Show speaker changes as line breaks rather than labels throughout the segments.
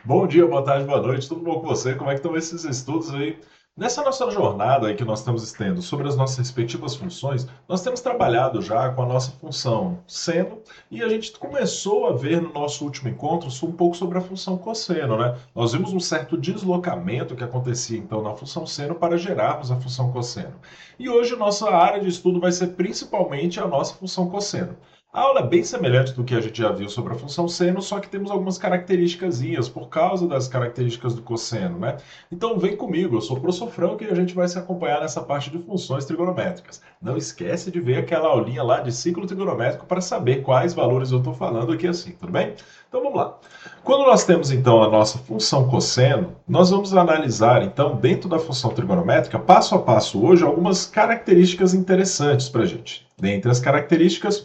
Bom dia, boa tarde, boa noite, tudo bom com você? Como é que estão esses estudos aí? Nessa nossa jornada aí que nós estamos tendo sobre as nossas respectivas funções, nós temos trabalhado já com a nossa função seno e a gente começou a ver no nosso último encontro um pouco sobre a função cosseno, né? Nós vimos um certo deslocamento que acontecia então na função seno para gerarmos a função cosseno. E hoje nossa área de estudo vai ser principalmente a nossa função cosseno. A aula é bem semelhante do que a gente já viu sobre a função seno, só que temos algumas características por causa das características do cosseno, né? Então vem comigo, eu sou o professor Franco e a gente vai se acompanhar nessa parte de funções trigonométricas. Não esquece de ver aquela aulinha lá de ciclo trigonométrico para saber quais valores eu estou falando aqui assim, tudo bem? Então vamos lá. Quando nós temos então a nossa função cosseno, nós vamos analisar então dentro da função trigonométrica, passo a passo hoje, algumas características interessantes para a gente. Dentre as características,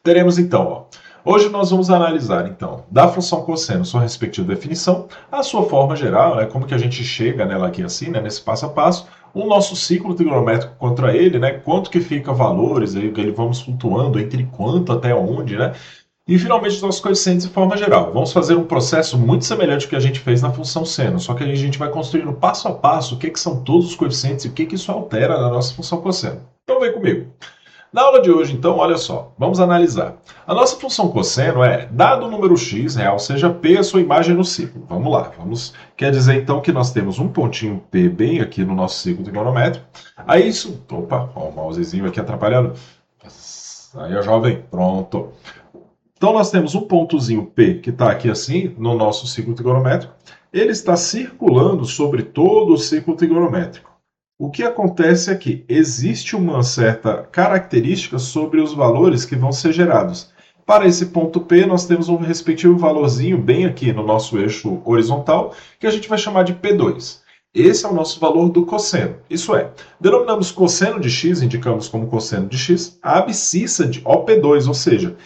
teremos então, hoje nós vamos analisar então da função cosseno sua respectiva definição, a sua forma geral, né, como que a gente chega nela aqui assim, né, nesse passo a passo, o nosso ciclo trigonométrico contra ele, né, quanto que fica valores, aí que ele vamos flutuando entre quanto até onde, né, e finalmente os nossos coeficientes de forma geral. Vamos fazer um processo muito semelhante ao que a gente fez na função seno, só que aí a gente vai construindo passo a passo o que são todos os coeficientes e o que isso altera na nossa função cosseno. Então vem comigo. Na aula de hoje, então, olha só, vamos analisar. A nossa função cosseno é, dado o número x real, seja P a sua imagem no ciclo. Vamos lá, quer dizer então que nós temos um pontinho P bem aqui no nosso ciclo trigonométrico. Aí isso, o mousezinho aqui atrapalhando. Aí, jovem, pronto. Então nós temos um pontozinho P que está aqui assim no nosso ciclo trigonométrico. Ele está circulando sobre todo o ciclo trigonométrico. O que acontece é que existe uma certa característica sobre os valores que vão ser gerados. Para esse ponto P, nós temos um respectivo valorzinho bem aqui no nosso eixo horizontal, que a gente vai chamar de P2. Esse é o nosso valor do cosseno. Isso é, denominamos cosseno de x, indicamos como cosseno de x, a abscissa de OP2, ou seja,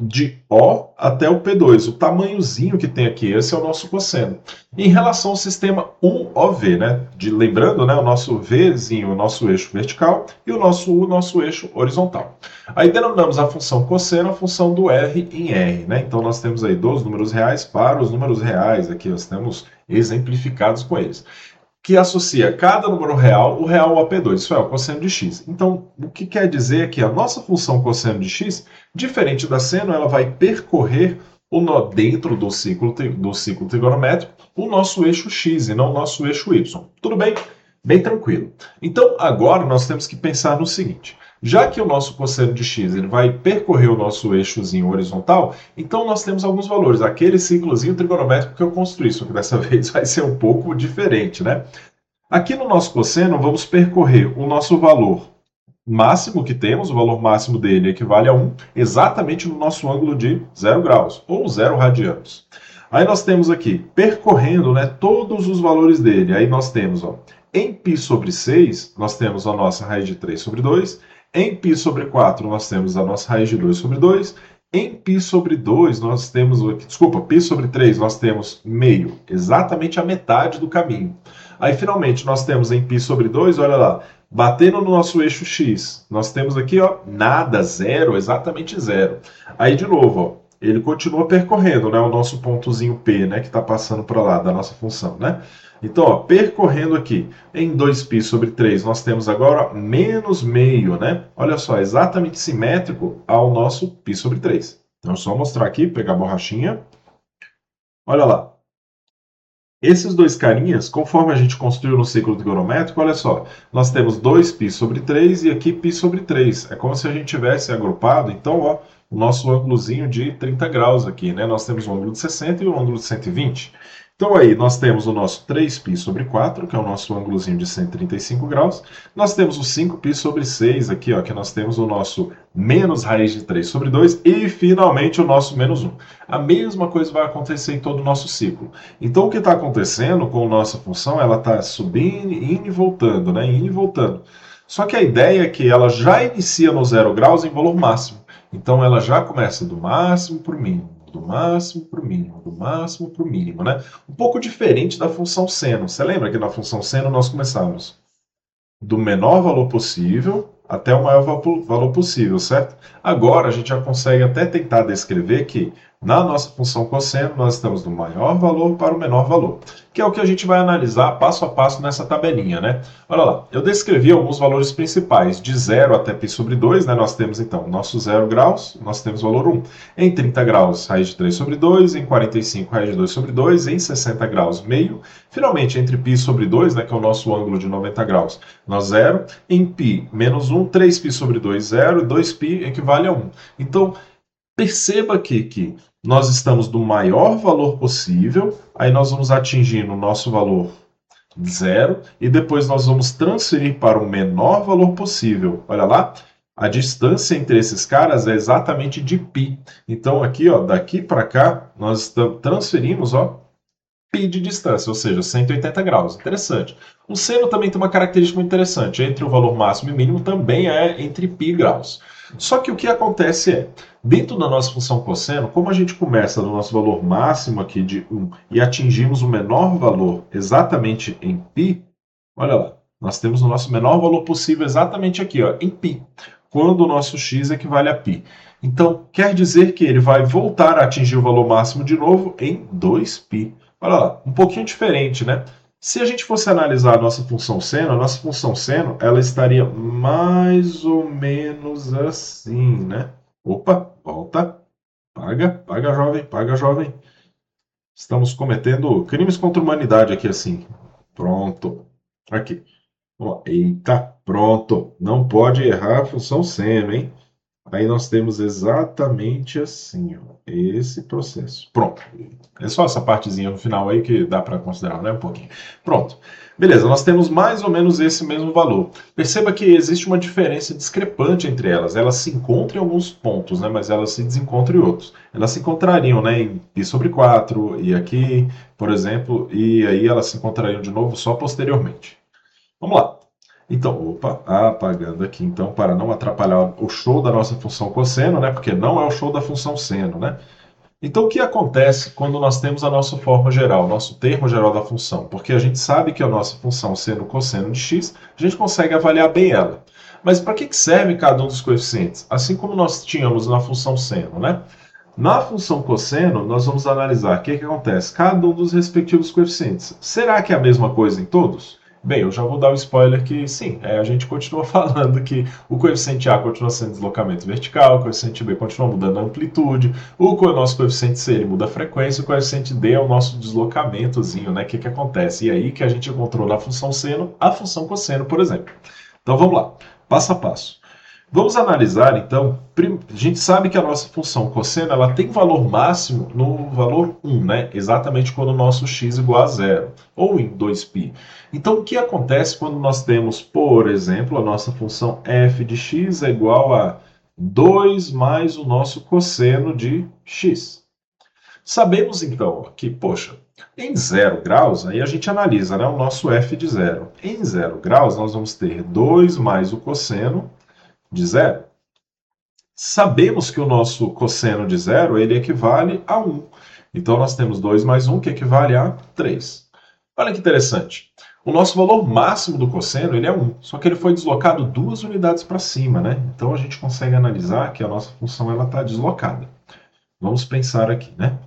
de O até o P2, o tamanhozinho que tem aqui, esse é o nosso cosseno. Em relação ao sistema 1OV, né? Lembrando, né, o nosso Vzinho, o nosso eixo vertical, e o nosso U, o nosso eixo horizontal. Aí denominamos a função cosseno a função do R em R, né? Então nós temos aí dos números reais para os números reais, aqui nós temos exemplificados com eles, que associa cada número real, o real ao P2, isso é, o cosseno de x. Então, o que quer dizer é que a nossa função cosseno de x, diferente da seno, ela vai percorrer dentro do ciclo trigonométrico o nosso eixo x e não o nosso eixo y. Tudo bem? Bem tranquilo. Então, agora nós temos que pensar no seguinte. Já que o nosso cosseno de x ele vai percorrer o nosso eixozinho horizontal, então nós temos alguns valores. Aquele ciclozinho trigonométrico que eu construí, só que dessa vez vai ser um pouco diferente, né? Aqui no nosso cosseno, vamos percorrer o nosso valor máximo que temos, o valor máximo dele equivale a 1, exatamente no nosso ângulo de 0 graus, ou 0 radianos. Aí nós temos aqui, percorrendo, né, todos os valores dele. Aí nós temos, em π sobre 6, nós temos a nossa raiz de 3 sobre 2. Em π sobre 4, nós temos a nossa raiz de 2 sobre 2. Em π sobre 2, nós temos, π sobre 3, nós temos meio, exatamente a metade do caminho. Aí, finalmente, nós temos em π sobre 2, olha lá, batendo no nosso eixo x, nós temos aqui, nada, zero, exatamente zero. Aí, de novo, ele continua percorrendo, né, o nosso pontozinho P, né, que está passando para lá da nossa função, né? Então, percorrendo aqui em 2π sobre 3, nós temos agora menos meio, né? Olha só, exatamente simétrico ao nosso π sobre 3. Então, é só mostrar aqui, pegar a borrachinha. Olha lá. Esses dois carinhas, conforme a gente construiu no ciclo trigonométrico, olha só, nós temos 2π sobre 3 e aqui π sobre 3. É como se a gente tivesse agrupado, então, o nosso ângulozinho de 30 graus aqui, né? Nós temos um ângulo de 60 e um ângulo de 120. Então aí, nós temos o nosso 3π sobre 4, que é o nosso ângulozinho de 135 graus. Nós temos o 5π sobre 6 aqui, que nós temos o nosso menos raiz de 3 sobre 2 e, finalmente, o nosso menos 1. A mesma coisa vai acontecer em todo o nosso ciclo. Então, o que está acontecendo com a nossa função, ela está subindo, indo e voltando, né? Indo e voltando. Só que a ideia é que ela já inicia no 0 graus em valor máximo. Então, ela já começa do máximo para o mínimo, do máximo para o mínimo, do máximo para o mínimo, né? Um pouco diferente da função seno. Você lembra que na função seno nós começamos do menor valor possível até o maior valor possível, certo? Agora a gente já consegue até tentar descrever que Na nossa função cosseno, nós estamos do maior valor para o menor valor, que é o que a gente vai analisar passo a passo nessa tabelinha, né? Olha lá, eu descrevi alguns valores principais, de 0 até π sobre 2, né? Nós temos então nosso 0 graus, nós temos valor 1. Em 30 graus, raiz de 3 sobre 2, em 45, raiz de 2 sobre 2, em 60 graus, meio. Finalmente, entre π sobre 2, né, que é o nosso ângulo de 90 graus, nós 0. Em π menos 1, 3π sobre 2, 0, 2π equivale a 1. Então, perceba aqui que nós estamos do maior valor possível, aí nós vamos atingindo o nosso valor 0 e depois nós vamos transferir para o menor valor possível. Olha lá, a distância entre esses caras é exatamente de π. Então aqui, ó, daqui para cá, nós transferimos, ó, π de distância, ou seja, 180 graus. Interessante. O seno também tem uma característica muito interessante. Entre o valor máximo e mínimo também é entre π graus. Só que o que acontece é, dentro da nossa função cosseno, como a gente começa no nosso valor máximo aqui de 1 e atingimos o menor valor exatamente em π, olha lá, nós temos o nosso menor valor possível exatamente aqui, ó, em π, quando o nosso x equivale a π. Então, quer dizer que ele vai voltar a atingir o valor máximo de novo em 2π. Olha lá, um pouquinho diferente, né? Se a gente fosse analisar a nossa função seno, ela estaria mais ou menos assim, né? Opa, volta, paga jovem, paga jovem. Estamos cometendo crimes contra a humanidade aqui assim. Pronto, aqui. Eita, pronto. Não pode errar a função seno, hein? Aí nós temos exatamente assim, ó, esse processo. Pronto. É só essa partezinha no final aí que dá para considerar, né? Um pouquinho. Pronto. Beleza, nós temos mais ou menos esse mesmo valor. Perceba que existe uma diferença discrepante entre elas. Elas se encontram em alguns pontos, né? Mas elas se desencontram em outros. Elas se encontrariam, né? Em π sobre 4 e aqui, por exemplo, e aí elas se encontrariam de novo só posteriormente. Vamos lá. Então, opa, apagando aqui, então, para não atrapalhar o show da nossa função cosseno, né? Porque não é o show da função seno, né? Então, o que acontece quando nós temos a nossa forma geral, nosso termo geral da função? Porque a gente sabe que a nossa função seno cosseno de x, a gente consegue avaliar bem ela. Mas para que serve cada um dos coeficientes? Assim como nós tínhamos na função seno, né? Na função cosseno, nós vamos analisar o que acontece, cada um dos respectivos coeficientes. Será que é a mesma coisa em todos? Bem, eu já vou dar o spoiler que sim, a gente continua falando que o coeficiente A continua sendo deslocamento vertical, o coeficiente B continua mudando a amplitude, o nosso coeficiente C ele muda a frequência, o coeficiente D é o nosso deslocamentozinho, né? O que acontece? E aí que a gente encontrou na função seno a função cosseno, por exemplo. Então vamos lá, passo a passo. Vamos analisar, então, a gente sabe que a nossa função cosseno ela tem valor máximo no valor 1, né? Exatamente quando o nosso x igual a 0, ou em 2π. Então, o que acontece quando nós temos, por exemplo, a nossa função f de x é igual a 2 mais o nosso cosseno de x? Sabemos, então, que, poxa, em 0 graus, aí a gente analisa, né, o nosso f de 0. Em 0 graus, nós vamos ter 2 mais o cosseno de 0. Sabemos que o nosso cosseno de 0 ele equivale a 1. Então, nós temos 2 mais 1, que equivale a 3. Olha que interessante. O nosso valor máximo do cosseno ele é 1, só que ele foi deslocado 2 unidades para cima, né? Então, a gente consegue analisar que a nossa função está deslocada. Vamos pensar aqui, né?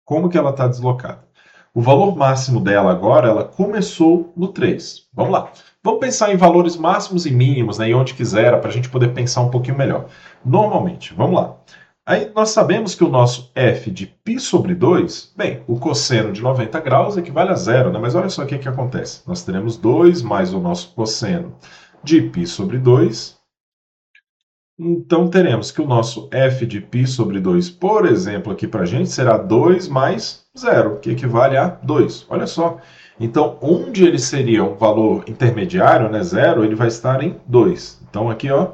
Como que ela está deslocada? O valor máximo dela agora, ela começou no 3. Vamos lá. Vamos pensar em valores máximos e mínimos, né, e onde quiser, para a gente poder pensar um pouquinho melhor. Normalmente, vamos lá. Aí nós sabemos que o nosso f de π sobre 2, bem, o cosseno de 90 graus equivale a 0, né? Mas olha só o que acontece. Nós teremos 2 mais o nosso cosseno de π sobre 2. Então, teremos que o nosso f de π sobre 2, por exemplo, aqui para a gente, será 2 mais 0, que equivale a 2. Olha só. Então, onde ele seria um valor intermediário, né, 0, ele vai estar em 2. Então, aqui, ó,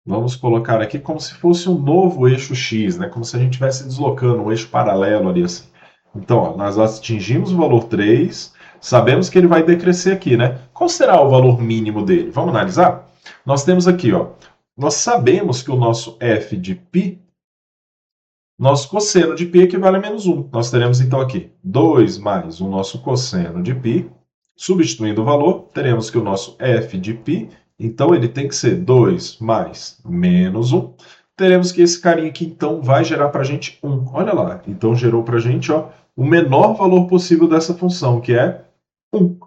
vamos colocar aqui como se fosse um novo eixo x, né, como se a gente estivesse deslocando um eixo paralelo ali, assim. Então, ó, nós atingimos o valor 3, sabemos que ele vai decrescer aqui, né? Qual será o valor mínimo dele? Vamos analisar? Nós temos aqui, ó, nós sabemos que o nosso f de π, nosso cosseno de π equivale a menos 1. Nós teremos então aqui 2 mais o nosso cosseno de π. Substituindo o valor, teremos que o nosso f de π, então ele tem que ser 2 mais menos 1. teremos que esse carinha aqui, então, vai gerar para a gente 1. Olha lá, então gerou para a gente ó, o menor valor possível dessa função, que é 1.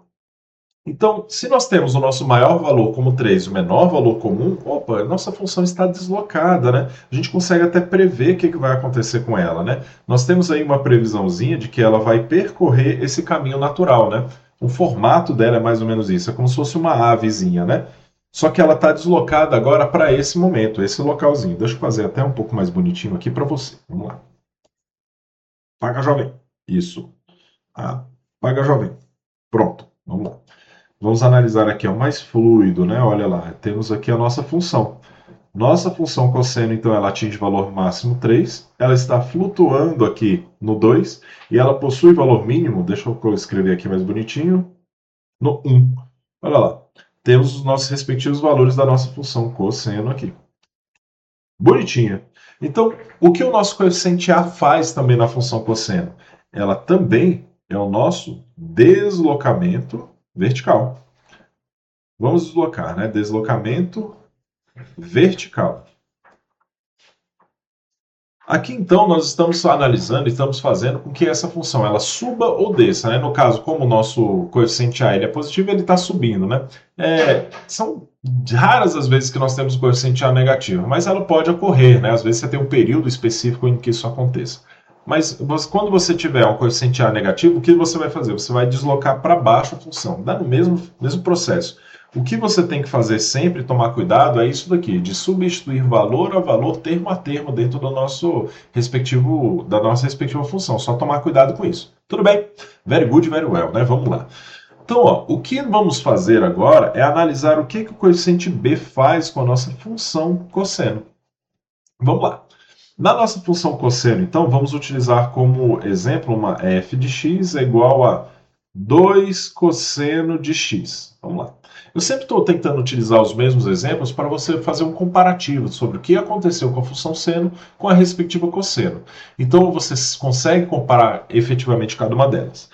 Então, se nós temos o nosso maior valor como 3 e o menor valor como 1, opa, nossa função está deslocada, né? A gente consegue até prever o que vai acontecer com ela, né? Nós temos aí uma previsãozinha de que ela vai percorrer esse caminho natural, né? O formato dela é mais ou menos isso, é como se fosse uma avezinha, né? Só que ela está deslocada agora para esse momento, esse localzinho. Deixa eu fazer até um pouco mais bonitinho aqui para você. Vamos lá. Apaga jovem. Isso. Apaga jovem. Pronto. Vamos lá. Vamos analisar aqui, é o mais fluido, né? Olha lá, temos aqui a nossa função. Nossa função cosseno, então, ela atinge valor máximo 3, ela está flutuando aqui no 2, e ela possui valor mínimo, deixa eu escrever aqui mais bonitinho, no 1. Olha lá, temos os nossos respectivos valores da nossa função cosseno aqui. Bonitinha. Então, o que o nosso coeficiente A faz também na função cosseno? Ela também é o nosso deslocamento vertical. Vamos deslocar, né? Deslocamento vertical. Aqui, então, nós estamos analisando e estamos fazendo com que essa função ela suba ou desça, né? No caso, como o nosso coeficiente A ele é positivo, ele está subindo, né? São raras as vezes que nós temos o coeficiente A negativo, mas ela pode ocorrer, né? Às vezes você tem um período específico em que isso aconteça. Mas quando você tiver um coeficiente A negativo, o que você vai fazer? Você vai deslocar para baixo a função, dá no mesmo processo. O que você tem que fazer sempre, tomar cuidado, é isso daqui, de substituir valor a valor, termo a termo, dentro do nosso da nossa respectiva função. Só tomar cuidado com isso. Tudo bem? Very good, very well, né? Vamos lá. Então, ó, o que vamos fazer agora é analisar o que o coeficiente B faz com a nossa função cosseno. Vamos lá. Na nossa função cosseno, então, vamos utilizar como exemplo uma f de x é igual a 2 cosseno de x. Vamos lá. Eu sempre estou tentando utilizar os mesmos exemplos para você fazer um comparativo sobre o que aconteceu com a função seno com a respectiva cosseno. Então, você consegue comparar efetivamente cada uma delas.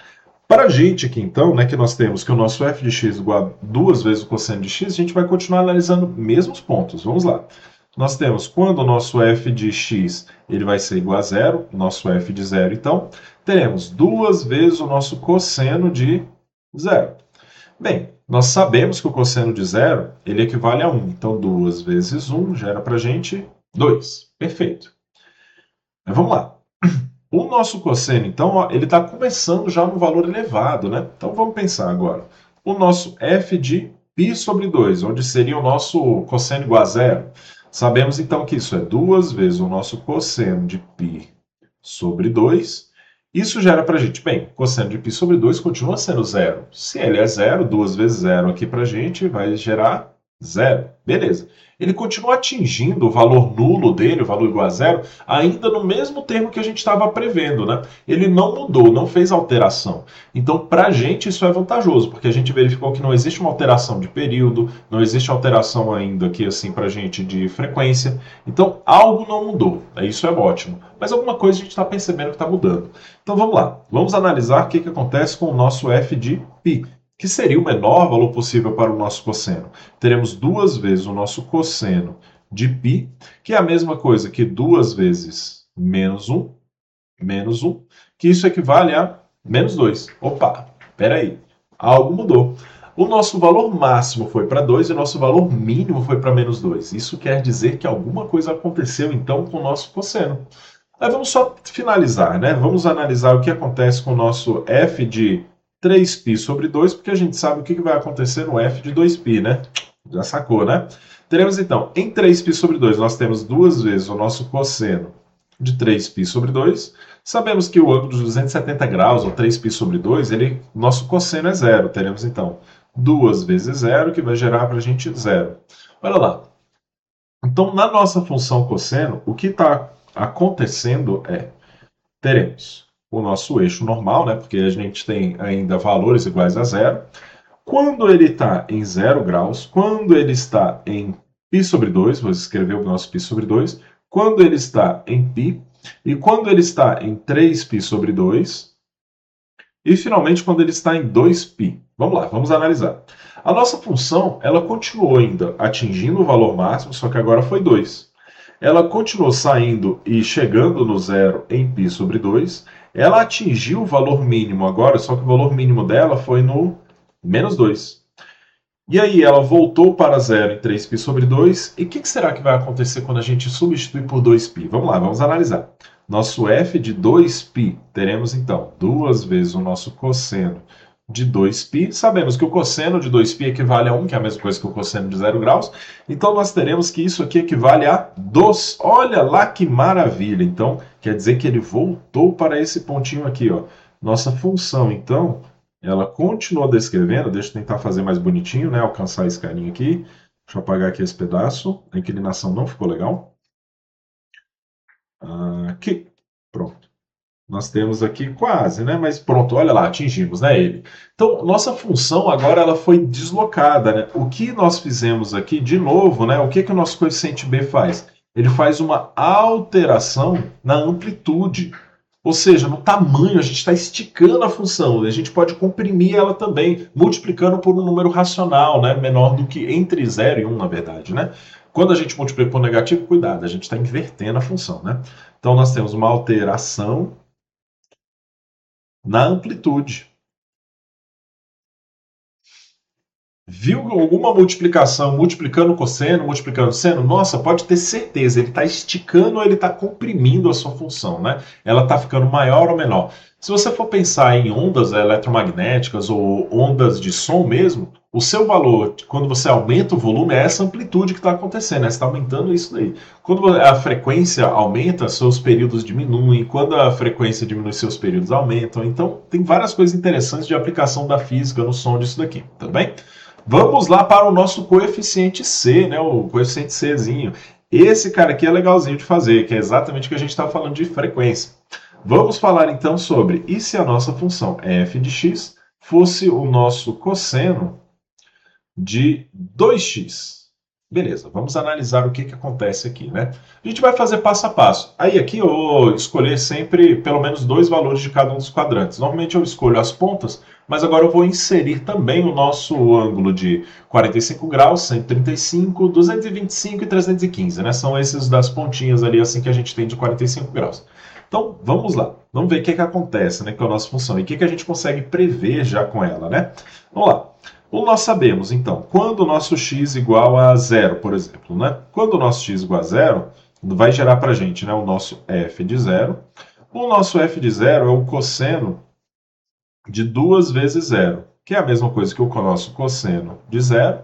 Para a gente aqui, então, né, que nós temos que o nosso f de x é igual a 2 vezes o cosseno de x, a gente vai continuar analisando mesmos pontos. Vamos lá. Nós temos quando o nosso f de x ele vai ser igual a zero, nosso f de zero, então, teremos 2 vezes o nosso cosseno de zero. Bem, nós sabemos que o cosseno de zero ele equivale a 1. Então, 2 vezes 1 gera para a gente 2. Perfeito. Mas vamos lá. O nosso cosseno, então, ó, ele está começando já no valor elevado, né? Então, vamos pensar agora. O nosso f de π sobre 2, onde seria o nosso cosseno igual a zero. Sabemos, então, que isso é 2 vezes o nosso cosseno de π sobre 2. Isso gera para a gente, bem, cosseno de π sobre 2 continua sendo zero. Se ele é zero, 2 vezes zero aqui para a gente vai gerar zero. Beleza. Ele continua atingindo o valor nulo dele, o valor igual a zero, ainda no mesmo termo que a gente estava prevendo, né? Ele não mudou, não fez alteração. Então, para a gente, isso é vantajoso, porque a gente verificou que não existe uma alteração de período, não existe alteração ainda aqui, assim, para a gente de frequência. Então, algo não mudou. Isso é ótimo. Mas alguma coisa a gente está percebendo que está mudando. Então, vamos lá. Vamos analisar o que acontece com o nosso f de π, que seria o menor valor possível para o nosso cosseno. Teremos 2 vezes o nosso cosseno de π, que é a mesma coisa que 2 vezes menos 1, que isso equivale a menos 2. Opa, espera aí, algo mudou. O nosso valor máximo foi para 2 e o nosso valor mínimo foi para menos 2. Isso quer dizer que alguma coisa aconteceu, então, com o nosso cosseno. Aí vamos só finalizar, né? Vamos analisar o que acontece com o nosso f de 3π sobre 2, porque a gente sabe o que vai acontecer no f de 2π, né? Já sacou, né? Teremos, então, em 3π sobre 2, nós temos 2 vezes o nosso cosseno de 3π sobre 2. Sabemos que o ângulo de 270 graus, ou 3π sobre 2, nosso cosseno é zero. Teremos, então, 2 vezes zero, que vai gerar para a gente zero. Olha lá. Então, na nossa função cosseno, o que está acontecendo é, teremos o nosso eixo normal, né, porque a gente tem ainda valores iguais a zero. Quando ele está em 0 graus, quando ele está em π sobre 2, vou escrever o nosso π sobre 2, quando ele está em π, e quando ele está em 3π sobre 2, e finalmente quando ele está em 2π. Vamos lá, vamos analisar. A nossa função, ela continuou ainda atingindo o valor máximo, só que agora foi 2. ela continuou saindo e chegando no zero em π sobre 2. Ela atingiu o valor mínimo agora, só que o valor mínimo dela foi no menos 2. E aí ela voltou para zero em 3π sobre 2. E o que será que vai acontecer quando a gente substituir por 2π? Vamos lá, vamos analisar. Nosso f de 2π, teremos então duas vezes o nosso cosseno de 2π. Sabemos que o cosseno de 2π equivale a 1, que é a mesma coisa que o cosseno de 0 graus. Então nós teremos que isso aqui equivale a 2. Olha lá que maravilha! Então quer dizer que ele voltou para esse pontinho aqui, ó. Nossa função, então, ela continua descrevendo. Deixa eu tentar fazer mais bonitinho, né? Alcançar esse carinha aqui. Deixa eu apagar aqui esse pedaço. A inclinação não ficou legal. Aqui. Pronto. Nós temos aqui quase, né? Mas pronto, olha lá, atingimos, né, ele. Então, nossa função agora ela foi deslocada, né? O que nós fizemos aqui, de novo, né? O que o nosso coeficiente B faz? Ele faz uma alteração na amplitude. Ou seja, no tamanho, a gente está esticando a função. A gente pode comprimir ela também, multiplicando por um número racional, né? Menor do que entre 0 e 1, na verdade, né? Quando a gente multiplica por negativo, cuidado, a gente está invertendo a função, né? Então, nós temos uma alteração na amplitude. Viu alguma multiplicação, multiplicando cosseno, multiplicando seno? Nossa, pode ter certeza, ele está esticando ou ele está comprimindo a sua função, né? Ela está ficando maior ou menor. Se você for pensar em ondas eletromagnéticas ou ondas de som mesmo, o seu valor, quando você aumenta o volume, é essa amplitude que está acontecendo, né? Você está aumentando isso daí. Quando a frequência aumenta, seus períodos diminuem. Quando a frequência diminui, seus períodos aumentam. Então, tem várias coisas interessantes de aplicação da física no som disso daqui, tá bem? Vamos lá para o nosso coeficiente C, né? O coeficiente Czinho. Esse cara aqui é legalzinho de fazer, que é exatamente o que a gente está falando de frequência. Vamos falar então sobre, e se a nossa função f de x fosse o nosso cosseno de 2x? Beleza, vamos analisar o que acontece aqui, né? A gente vai fazer passo a passo. Aí aqui eu vou escolher sempre pelo menos 2 valores de cada um dos quadrantes. Normalmente eu escolho as pontas, mas agora eu vou inserir também o nosso ângulo de 45 graus, 135, 225 e 315, né? São esses das pontinhas ali, assim que a gente tem de 45 graus. Então, vamos lá. Vamos ver o que acontece, né, com a nossa função e o que a gente consegue prever já com ela, né? Vamos lá. Nós sabemos, então, quando o nosso x igual a zero, por exemplo, né? Quando o nosso x igual a zero, vai gerar para a gente, né, o nosso f de zero. O nosso f de zero é o cosseno de 2 vezes zero, que é a mesma coisa que o nosso cosseno de zero,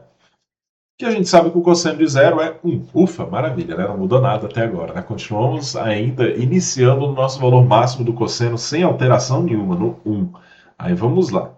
que a gente sabe que o cosseno de zero é 1. Ufa, maravilha, né? Não mudou nada até agora, né? Continuamos ainda iniciando o nosso valor máximo do cosseno sem alteração nenhuma, no 1. Aí vamos lá.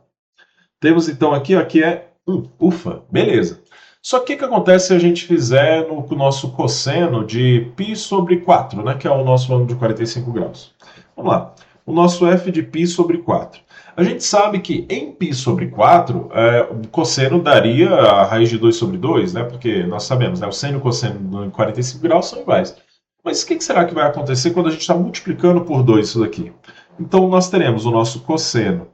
Temos então aqui, ó, que é 1. Ufa, beleza. Só que o que acontece se a gente fizer no nosso cosseno de π sobre 4, né, que é o nosso ângulo de 45 graus? Vamos lá. O nosso f de π sobre 4. A gente sabe que em π sobre 4, o cosseno daria a raiz de 2 sobre 2, né, porque nós sabemos, né, o seno e o cosseno em 45 graus são iguais. Mas o que será que vai acontecer quando a gente está multiplicando por 2 isso daqui? Então nós teremos o nosso cosseno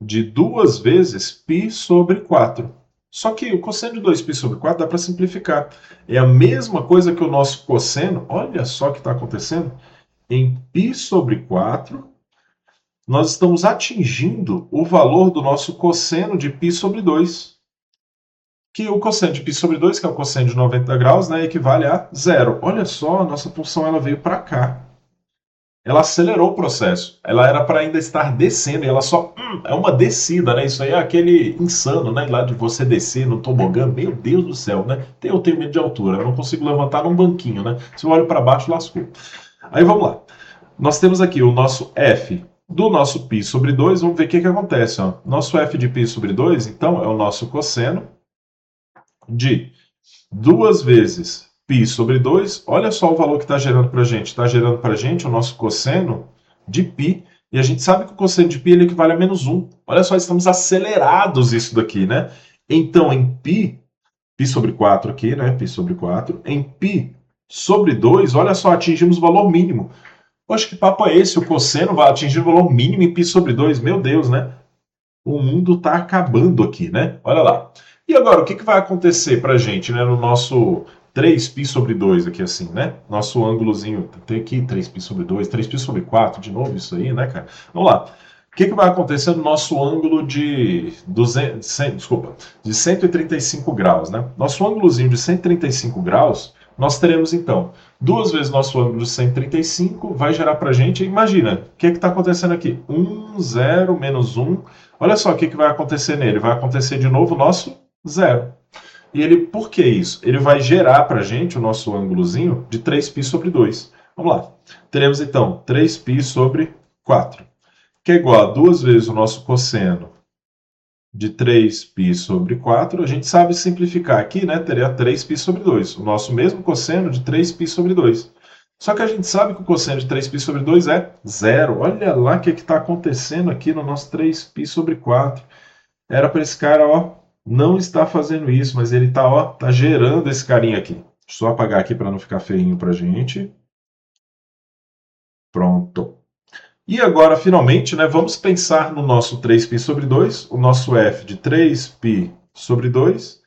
de 2 vezes π sobre 4. Só que o cosseno de 2π sobre 4 dá para simplificar. É a mesma coisa que o nosso cosseno, olha só o que está acontecendo, em π sobre 4, nós estamos atingindo o valor do nosso cosseno de π sobre 2. Que o cosseno de π sobre 2, que é o cosseno de 90 graus, né, equivale a zero. Olha só, a nossa função ela veio para cá. Ela acelerou o processo. Ela era para ainda estar descendo, e ela só é uma descida, né? Isso aí é aquele insano, né? Lá de você descer no tobogã, meu Deus do céu, né? Eu tenho medo de altura, eu não consigo levantar num banquinho, né? Se eu olho para baixo, lascou. Aí vamos lá. Nós temos aqui o nosso f do nosso π sobre 2, vamos ver o que acontece, ó. Nosso f de π sobre 2, então, é o nosso cosseno de 2 vezes π sobre 2, olha só o valor que está gerando para a gente. Está gerando para a gente o nosso cosseno de π, e a gente sabe que o cosseno de π ele equivale a menos 1. Olha só, estamos acelerados isso daqui, né? Então, em π sobre 4 aqui, né? π sobre 4, em π sobre 2, olha só, atingimos o valor mínimo. Poxa, que papo é esse? O cosseno vai atingir o valor mínimo em π sobre 2? Meu Deus, né? O mundo está acabando aqui, né? Olha lá. E agora, o que vai acontecer para a gente, né, no nosso 3π sobre 2 aqui assim, né? Nosso ângulozinho, tem aqui 3π sobre 2, 3π sobre 4, de novo isso aí, né, cara? Vamos lá. O que vai acontecer no nosso ângulo de 135 graus, né? Nosso ângulozinho de 135 graus, nós teremos então duas vezes nosso ângulo de 135, vai gerar para a gente, imagina, o que está acontecendo aqui? 1, 0, menos 1. Olha só o que vai acontecer nele. Vai acontecer de novo o nosso zero. E ele, por que isso? Ele vai gerar para a gente o nosso ângulozinho de 3π sobre 2. Vamos lá. Teremos então 3π sobre 4, que é igual a duas vezes o nosso cosseno de 3π sobre 4. A gente sabe simplificar aqui, né? Teria 3π sobre 2. O nosso mesmo cosseno de 3π sobre 2. Só que a gente sabe que o cosseno de 3π sobre 2 é zero. Olha lá o que está acontecendo aqui no nosso 3π sobre 4. Era para esse cara, ó, não estar fazendo isso, mas ele está, ó, tá gerando esse carinha aqui. Deixa eu só apagar aqui para não ficar feinho para a gente. Pronto. E agora, finalmente, né, vamos pensar no nosso 3π sobre 2. O nosso f de 3π sobre 2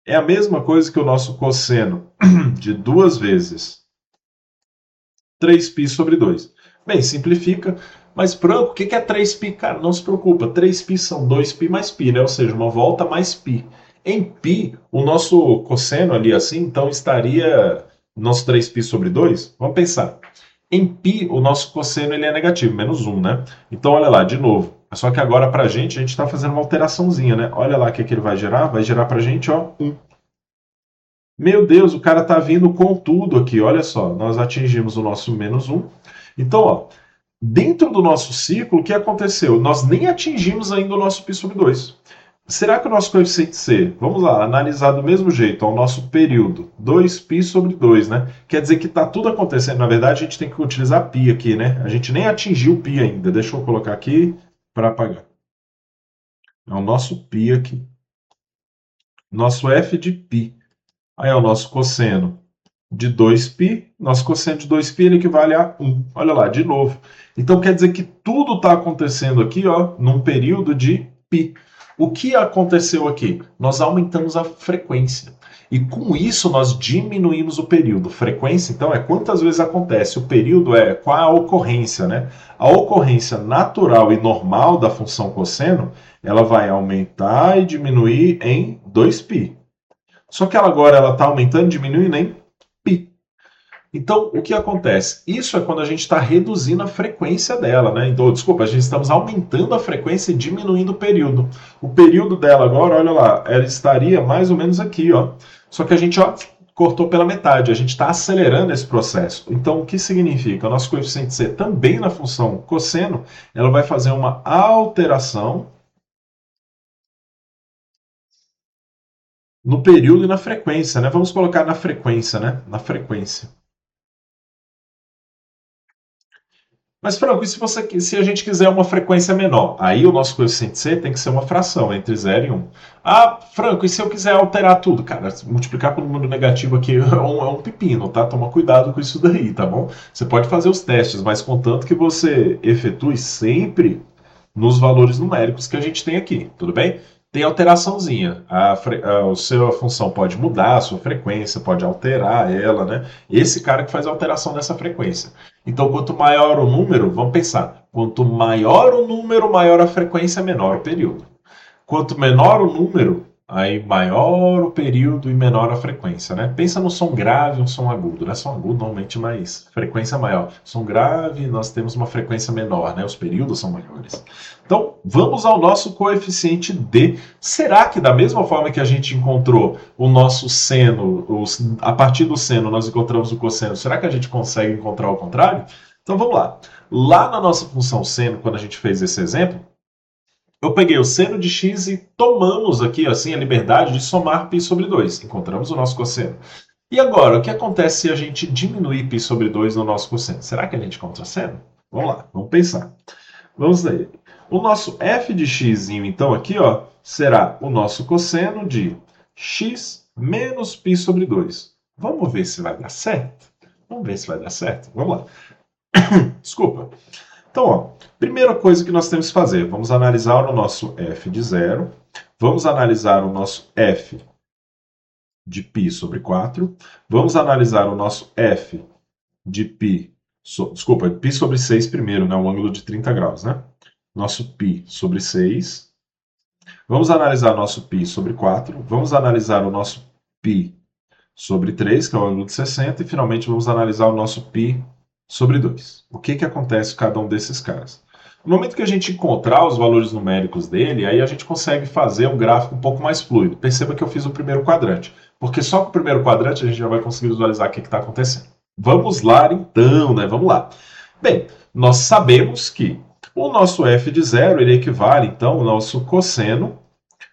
é a mesma coisa que o nosso cosseno de 2 vezes 3π sobre 2. Bem, simplifica. Mas, Franco, o que é 3π? Cara, não se preocupa. 3π são 2π mais π, né? Ou seja, uma volta mais π. Em π, o nosso cosseno ali assim, então estaria nosso 3π sobre 2. Vamos pensar. Em π, o nosso cosseno ele é negativo, menos 1, né? Então, olha lá, de novo. Só que agora, para a gente está fazendo uma alteraçãozinha, né? Olha lá o que ele vai gerar. Vai gerar para a gente, ó, 1. Meu Deus, o cara está vindo com tudo aqui. Olha só, nós atingimos o nosso menos 1. Então, ó, dentro do nosso ciclo, o que aconteceu? Nós nem atingimos ainda o nosso π sobre 2. Será que o nosso coeficiente C, vamos lá, analisar do mesmo jeito, ao nosso período, 2π sobre 2, né? Quer dizer que está tudo acontecendo. Na verdade, a gente tem que utilizar π aqui, né? A gente nem atingiu π ainda. Deixa eu colocar aqui para apagar. É o nosso π aqui. Nosso f de π. Aí é o nosso cosseno de 2π. Nosso cosseno de 2π ele equivale a 1. Olha lá, de novo. Então, quer dizer que tudo está acontecendo aqui, ó, num período de π. O que aconteceu aqui? Nós aumentamos a frequência. E com isso nós diminuímos o período. Frequência, então, é quantas vezes acontece. O período é qual a ocorrência, né? A ocorrência natural e normal da função cosseno, ela vai aumentar e diminuir em 2π. Só que ela agora está aumentando e diminuindo em π. Então, o que acontece? Isso é quando a gente está reduzindo a frequência dela, né? Então, desculpa, a gente estamos aumentando a frequência e diminuindo o período. O período dela agora, olha lá, ela estaria mais ou menos aqui, ó. Só que a gente, ó, cortou pela metade. A gente está acelerando esse processo. Então, o que significa? O nosso coeficiente C também na função cosseno, ela vai fazer uma alteração no período e na frequência, né? Vamos colocar na frequência, né? Na frequência. Mas, Franco, e se a gente quiser uma frequência menor? Aí o nosso coeficiente C tem que ser uma fração entre 0 e 1. Ah, Franco, e se eu quiser alterar tudo? Cara, multiplicar por um número negativo aqui é um pepino, tá? Toma cuidado com isso daí, tá bom? Você pode fazer os testes, mas contanto que você efetue sempre nos valores numéricos que a gente tem aqui, tudo bem? Tem alteraçãozinha. A sua função pode mudar a sua frequência, pode alterar ela, né? Esse cara que faz a alteração dessa frequência. Então, quanto maior o número, vamos pensar, quanto maior o número, maior a frequência, menor o período. Quanto menor o número, aí maior o período e menor a frequência, né? Pensa no som grave e um som agudo, né? Som agudo normalmente mais frequência maior. Som grave, nós temos uma frequência menor, né? Os períodos são maiores. Então, vamos ao nosso coeficiente D. Será que da mesma forma que a gente encontrou o nosso seno, a partir do seno nós encontramos o cosseno, será que a gente consegue encontrar o contrário? Então, vamos lá. Lá na nossa função seno, quando a gente fez esse exemplo, eu peguei o seno de x e tomamos aqui assim a liberdade de somar π sobre 2. Encontramos o nosso cosseno. E agora, o que acontece se a gente diminuir π sobre 2 no nosso cosseno? Será que a gente encontra seno? Vamos lá, vamos pensar. Vamos daí. O nosso f de x, então, aqui, ó, será o nosso cosseno de x menos π sobre 2. Vamos ver se vai dar certo? Vamos ver se vai dar certo? Vamos lá. Desculpa. Então, ó, primeira coisa que nós temos que fazer, vamos analisar o nosso f de 0, vamos analisar o nosso f de π sobre 4. Vamos analisar o nosso f de π, desculpa, π sobre 6 primeiro, né? O ângulo de 30 graus, né? Nosso π sobre 6. Vamos analisar nosso π sobre 4. Vamos analisar o nosso π sobre 3, que é o ângulo de 60. E finalmente vamos analisar o nosso π sobre 2. O que acontece com cada um desses caras? No momento que a gente encontrar os valores numéricos dele, aí a gente consegue fazer um gráfico um pouco mais fluido. Perceba que eu fiz o primeiro quadrante, porque só com o primeiro quadrante a gente já vai conseguir visualizar o que está acontecendo. Vamos lá então, né? Vamos lá. Bem, nós sabemos que o nosso f de 0 ele equivale então ao nosso cosseno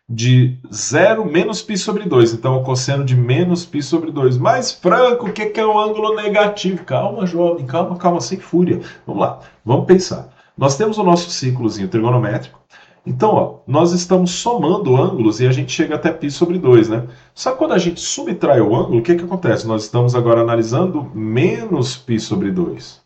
de 0 menos π sobre 2. Então, o cosseno de menos π sobre 2. Mas, Franco, o que é um ângulo negativo? Calma, jovem, calma, calma, sem fúria. Vamos lá, vamos pensar. Nós temos o nosso círculozinho trigonométrico. Então, ó, nós estamos somando ângulos e a gente chega até π sobre 2, né? Só que quando a gente subtrai o ângulo, o que acontece? Nós estamos agora analisando menos π sobre 2.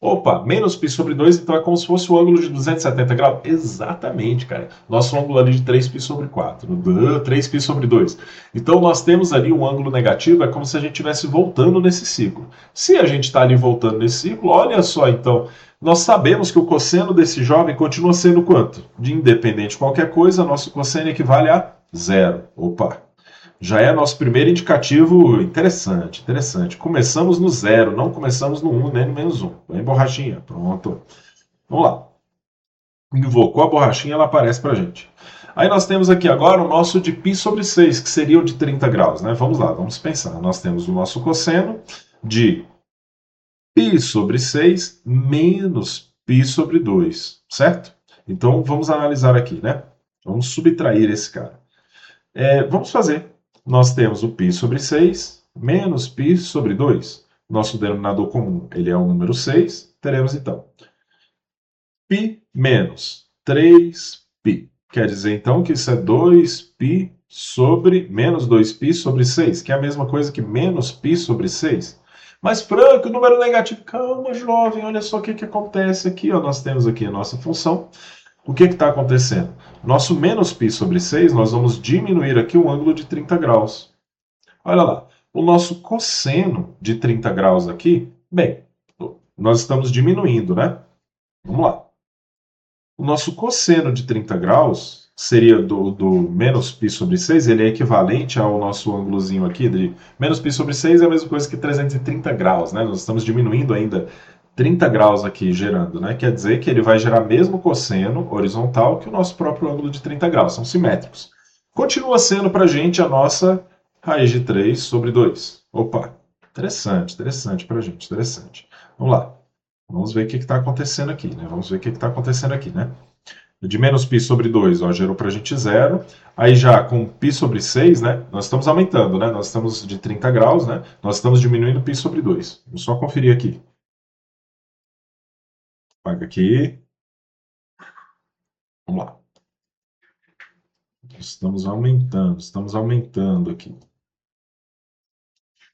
Opa, menos π sobre 2, então é como se fosse o ângulo de 270 graus? Exatamente, cara. Nosso ângulo ali de 3π sobre 4. 3π sobre 2. Então nós temos ali um ângulo negativo, é como se a gente estivesse voltando nesse ciclo. Se a gente está ali voltando nesse ciclo, olha só então, nós sabemos que o cosseno desse jovem continua sendo quanto? De independente de qualquer coisa, nosso cosseno equivale a 0. Opa! Já é nosso primeiro indicativo interessante, interessante. Começamos no 0, não começamos no 1, nem no menos 1. Vem borrachinha, pronto. Vamos lá. Invocou a borrachinha, ela aparece para a gente. Aí nós temos aqui agora o nosso de π sobre 6, que seria o de 30 graus, né? Vamos lá, vamos pensar. Nós temos o nosso cosseno de π sobre 6 menos π sobre 2, certo? Então vamos analisar aqui, né? Vamos subtrair esse cara. Vamos fazer. Nós temos o π sobre 6 menos π sobre 2. Nosso denominador comum ele é o número 6. Teremos então π menos 3π. Quer dizer então que isso é 2π sobre menos 2π sobre 6, que é a mesma coisa que menos π sobre 6. Mas, Franco, número negativo. Calma, jovem, olha só o que acontece aqui. Ó. Nós temos aqui a nossa função. O que está acontecendo? Nosso menos π sobre 6, nós vamos diminuir aqui um ângulo de 30 graus. Olha lá, o nosso cosseno de 30 graus aqui, bem, nós estamos diminuindo, né? Vamos lá. O nosso cosseno de 30 graus seria do menos π sobre 6, ele é equivalente ao nosso ângulozinho aqui de menos π sobre 6 é a mesma coisa que 330 graus, né? Nós estamos diminuindo ainda 30 graus aqui gerando, né? Quer dizer que ele vai gerar mesmo cosseno horizontal que o nosso próprio ângulo de 30 graus, são simétricos. Continua sendo para a gente a nossa raiz de 3 sobre 2. Opa, interessante, interessante para a gente, interessante. Vamos lá, vamos ver o que está acontecendo aqui, né? Vamos ver o que está acontecendo aqui, né? De menos π sobre 2, ó, gerou para a gente 0. Aí já com π sobre 6, né? Nós estamos aumentando, né? Nós estamos de 30 graus, né? Nós estamos diminuindo π sobre 2. Vou só conferir aqui. Apaga aqui. Vamos lá. Estamos aumentando aqui.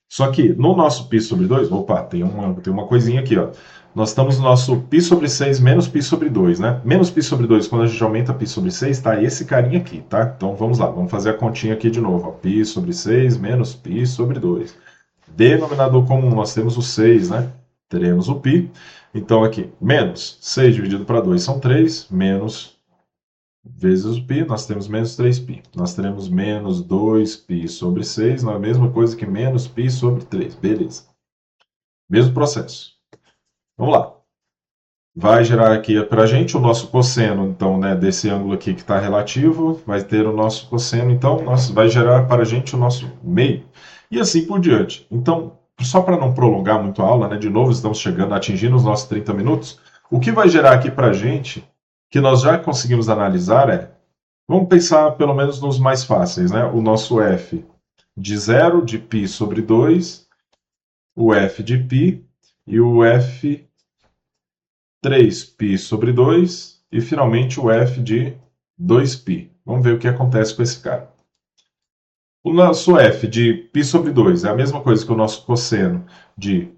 Só que no nosso π sobre 2, opa, tem uma coisinha aqui, ó. Nós estamos no nosso π sobre 6 menos π sobre 2, né? Menos π sobre 2, quando a gente aumenta π sobre 6, tá esse carinha aqui, tá? Então vamos lá, vamos fazer a continha aqui de novo, ó. π sobre 6 menos π sobre 2. Denominador comum, nós temos o 6, né? Teremos o π. Então aqui, menos 6 dividido para 2 são 3, menos vezes o π, nós temos menos 3π. Nós teremos menos 2π sobre 6, não é a mesma coisa que menos π sobre 3. Beleza. Mesmo processo. Vamos lá. Vai gerar aqui para a gente o nosso cosseno, então, né, desse ângulo aqui que está relativo, vai ter o nosso cosseno, então, vai gerar para a gente o nosso meio. E assim por diante. Então, só para não prolongar muito a aula, né, de novo, estamos atingindo os nossos 30 minutos, o que vai gerar aqui para a gente, que nós já conseguimos analisar vamos pensar pelo menos nos mais fáceis, né? O nosso f de 0 de π sobre 2, o f de π e o f 3π sobre 2 e finalmente o f de 2π. Vamos ver o que acontece com esse cara. O nosso f de π sobre 2 é a mesma coisa que o nosso cosseno de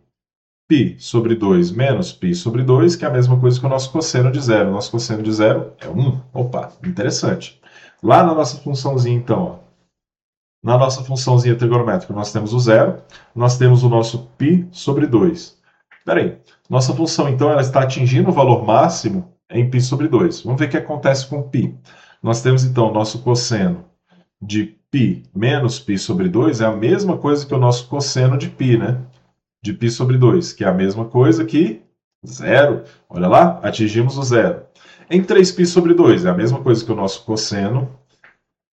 π sobre 2 menos π sobre 2, que é a mesma coisa que o nosso cosseno de 0. O nosso cosseno de 0 é 1. Opa, interessante. Lá na nossa funçãozinha, então, ó, Na nossa funçãozinha trigonométrica, nós temos o zero, nós temos o nosso π sobre 2. Espera aí, nossa função, então, ela está atingindo o valor máximo em π sobre 2. Vamos ver o que acontece com π. Nós temos, então, o nosso cosseno de π menos π sobre 2 é a mesma coisa que o nosso cosseno de π, né? De π sobre 2, que é a mesma coisa que zero. Olha lá, atingimos o zero. Em 3π sobre 2 é a mesma coisa que o nosso cosseno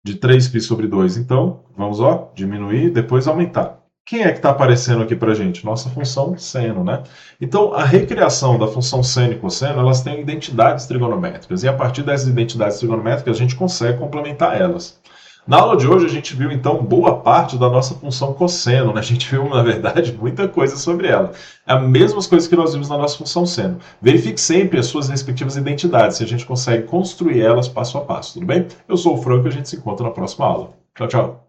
de 3π sobre 2. Então, vamos ó, diminuir, depois aumentar. Quem é que está aparecendo aqui para a gente? Nossa função seno, né? Então, a recriação da função seno e cosseno, elas têm identidades trigonométricas, e a partir dessas identidades trigonométricas, a gente consegue complementar elas. Na aula de hoje, a gente viu, então, boa parte da nossa função cosseno, né? A gente viu, na verdade, muita coisa sobre ela. É as mesmas coisas que nós vimos na nossa função seno. Verifique sempre as suas respectivas identidades, se a gente consegue construir elas passo a passo, tudo bem? Eu sou o Franco e a gente se encontra na próxima aula. Tchau, tchau.